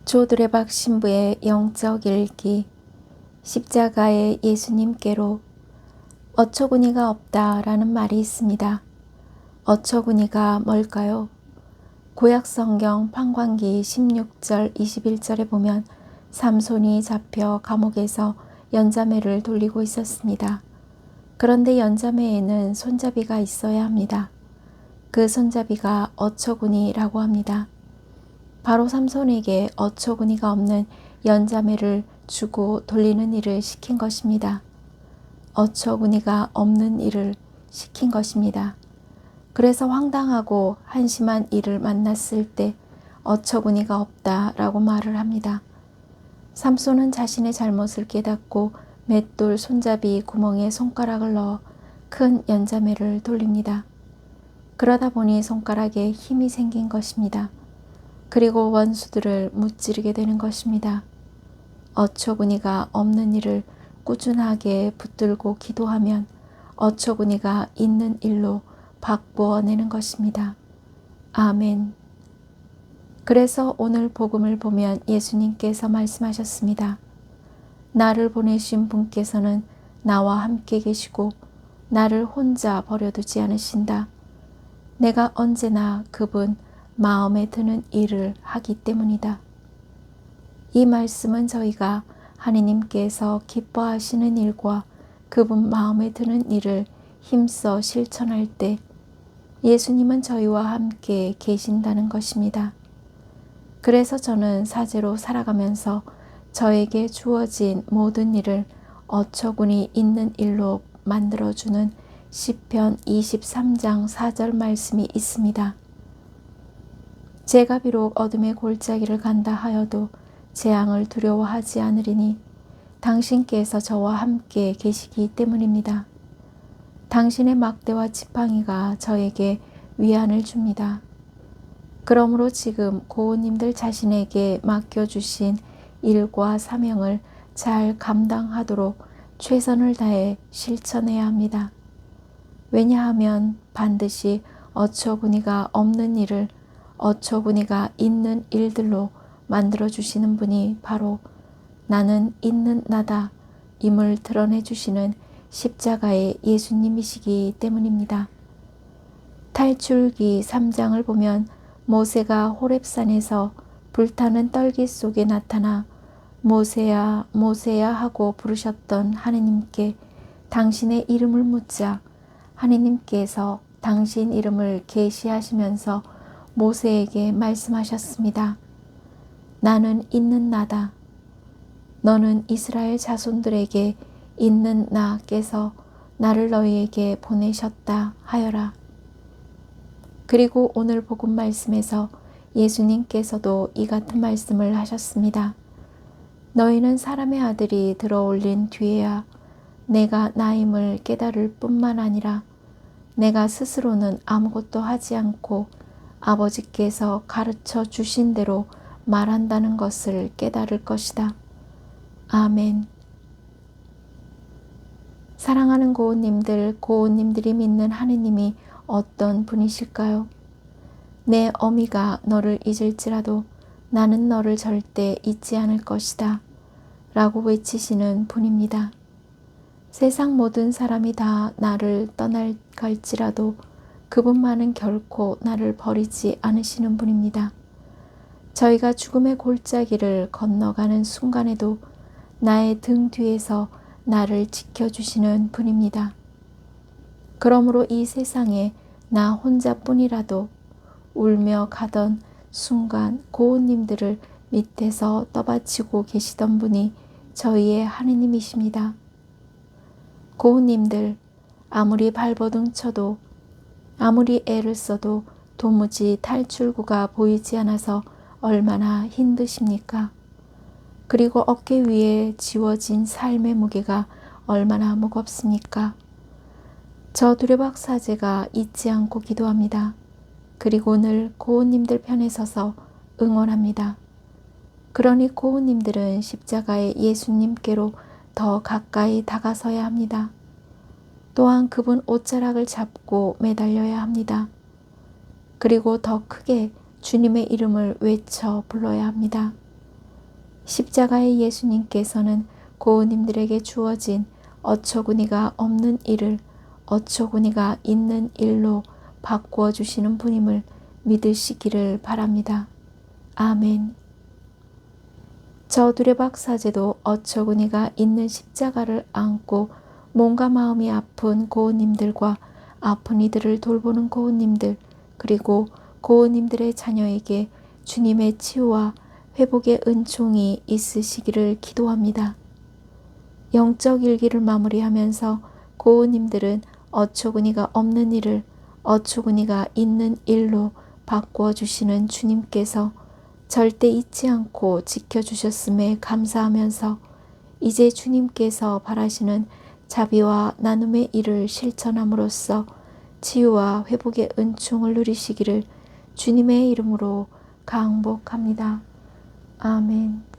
조두레박 신부의 영적 일기. 십자가의 예수님께로. 어처구니가 없다라는 말이 있습니다. 어처구니가 뭘까요? 구약성경 판관기 16절 21절에 보면 삼손이 잡혀 감옥에서 연자매를 돌리고 있었습니다. 그런데 연자매에는 손잡이가 있어야 합니다. 그 손잡이가 어처구니라고 합니다. 바로 삼손에게 어처구니가 없는 연자매를 주고 돌리는 일을 시킨 것입니다. 어처구니가 없는 일을 시킨 것입니다. 그래서 황당하고 한심한 일을 만났을 때 어처구니가 없다라고 말을 합니다. 삼손은 자신의 잘못을 깨닫고 맷돌 손잡이 구멍에 손가락을 넣어 큰 연자매를 돌립니다. 그러다 보니 손가락에 힘이 생긴 것입니다. 그리고 원수들을 무찌르게 되는 것입니다. 어처구니가 없는 일을 꾸준하게 붙들고 기도하면 어처구니가 있는 일로 바꾸어내는 것입니다. 아멘. 그래서 오늘 복음을 보면 예수님께서 말씀하셨습니다. 나를 보내신 분께서는 나와 함께 계시고 나를 혼자 버려두지 않으신다. 내가 언제나 그분 마음에 드는 일을 하기 때문이다. 이 말씀은 저희가 하느님께서 기뻐하시는 일과 그분 마음에 드는 일을 힘써 실천할 때 예수님은 저희와 함께 계신다는 것입니다. 그래서 저는 사제로 살아가면서 저에게 주어진 모든 일을 어처구니 있는 일로 만들어주는 시편 23장 4절 말씀이 있습니다. 제가 비록 어둠의 골짜기를 간다 하여도 재앙을 두려워하지 않으리니 당신께서 저와 함께 계시기 때문입니다. 당신의 막대와 지팡이가 저에게 위안을 줍니다. 그러므로 지금 고우님들 자신에게 맡겨주신 일과 사명을 잘 감당하도록 최선을 다해 실천해야 합니다. 왜냐하면 반드시 어처구니가 없는 일을 어처구니가 있는 일들로 만들어주시는 분이 바로 나는 있는 나다 임을 드러내주시는 십자가의 예수님이시기 때문입니다. 탈출기 3장을 보면 모세가 호렙산에서 불타는 떨기 속에 나타나 모세야 모세야 하고 부르셨던 하느님께 당신의 이름을 묻자 하느님께서 당신 이름을 계시하시면서 모세에게 말씀하셨습니다. 나는 있는 나다. 너는 이스라엘 자손들에게 있는 나께서 나를 너희에게 보내셨다 하여라. 그리고 오늘 복음 말씀에서 예수님께서도 이 같은 말씀을 하셨습니다. 너희는 사람의 아들이 들어올린 뒤에야 내가 나임을 깨달을 뿐만 아니라 내가 스스로는 아무것도 하지 않고 아버지께서 가르쳐 주신 대로 말한다는 것을 깨달을 것이다. 아멘. 사랑하는 고우님들, 고우님들이 믿는 하느님이 어떤 분이실까요? 내 어미가 너를 잊을지라도 나는 너를 절대 잊지 않을 것이다 라고 외치시는 분입니다. 세상 모든 사람이 다 나를 떠나갈지라도 그분만은 결코 나를 버리지 않으시는 분입니다. 저희가 죽음의 골짜기를 건너가는 순간에도 나의 등 뒤에서 나를 지켜주시는 분입니다. 그러므로 이 세상에 나 혼자뿐이라도 울며 가던 순간 고우님들을 밑에서 떠받치고 계시던 분이 저희의 하느님이십니다. 고우님들, 아무리 발버둥 쳐도 아무리 애를 써도 도무지 탈출구가 보이지 않아서 얼마나 힘드십니까? 그리고 어깨 위에 지워진 삶의 무게가 얼마나 무겁습니까? 저 두레박 사제가 잊지 않고 기도합니다. 그리고 늘 고우님들 편에 서서 응원합니다. 그러니 고우님들은 십자가의 예수님께로 더 가까이 다가서야 합니다. 또한 그분 옷자락을 잡고 매달려야 합니다. 그리고 더 크게 주님의 이름을 외쳐 불러야 합니다. 십자가의 예수님께서는 고은님들에게 주어진 어처구니가 없는 일을 어처구니가 있는 일로 바꾸어 주시는 분임을 믿으시기를 바랍니다. 아멘. 저 두레박 사제도 어처구니가 있는 십자가를 안고 몸과 마음이 아픈 고은님들과 아픈 이들을 돌보는 고은님들, 그리고 고은님들의 자녀에게 주님의 치유와 회복의 은총이 있으시기를 기도합니다. 영적 일기를 마무리하면서 고은님들은 어처구니가 없는 일을 어처구니가 있는 일로 바꾸어 주시는 주님께서 절대 잊지 않고 지켜주셨음에 감사하면서 이제 주님께서 바라시는 자비와 나눔의 일을 실천함으로써 치유와 회복의 은총을 누리시기를 주님의 이름으로 강복합니다. 아멘.